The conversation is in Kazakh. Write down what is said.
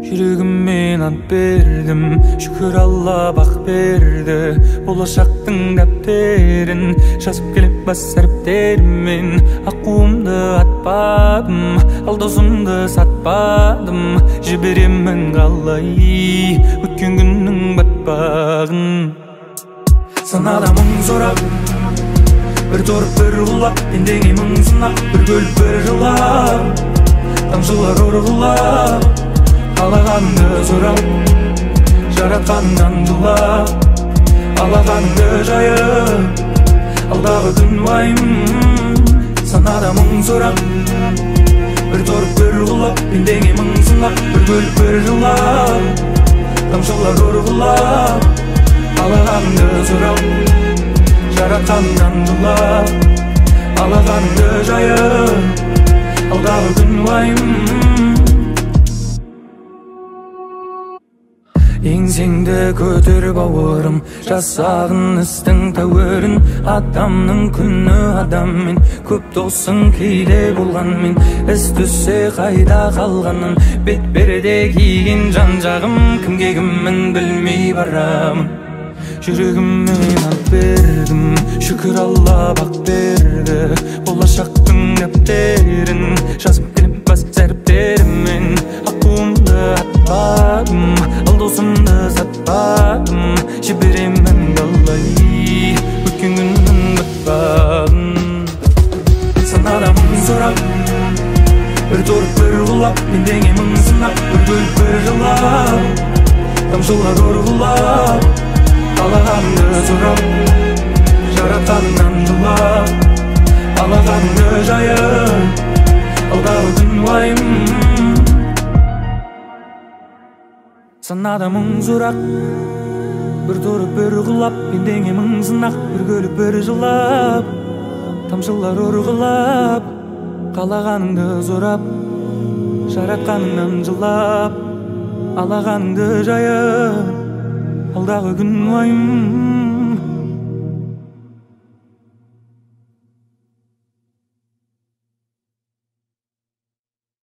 Жүрегіммен ант бердім, шүкір Алла бақ берді. Болашақтың дәптерін жазып келіп бас әріптермен. Аққуымды атпадым, ал досымды сатпадым. Жіберемін қалай өткен күннің батпағын. Санада мың сұрап, бір торып бір ұлап, пендеңе мың сынақ, бір бөліп бір жылап, тамшылар ұрғылап, қалағаныңды сұрап, жаратқаныңнан жылап, алақаныңды жайып, алдағы күн уайым. Санада мың сұрап, бір торып бір ұлап, пендеңе мың сынақ, бір бөліп бір жылап, тамшылар ұрғылап, қалағаныңды сұрап, жаратқаныңнан жылап, алақаныңды жайып, алдағы күн уайым. Еңсеңді көтер бауырым, жасағын істің тәуірін. Адамның күні адаммен, көп досың кейде болғанмен. Іс түссе қайда қалғанын, бет берде киген жан жағым. Кімге кіммін білмей барамын. Жүрегіммен ант бердім, шүкір Алла бақ берді. Болашақтың дәптерін жазып келіп бас әріптермен. Аққуымды атпадым, ал досымды сатпадым. Жіберемін қалай өткен күннің батпағын. Санада мың сұрап, бір торып бір ұлап, пендеңе мың сынақ, бір бөліп бір жылап, тамшылар ұрғылап, қалағаныңды сұрап, жаратқаныңнан жылап, алақаныңды жайып, алдағы күн уайым. Санада мың сұрақ, бір торып бір ұғылап, пендеңе мың сынақ, бір көліп бір жылап, тамшылар ұрғылап, қалағаныңды сұрап, жаратқаныңнан жылап, алақаныңды жайып, алдағы күн уайым.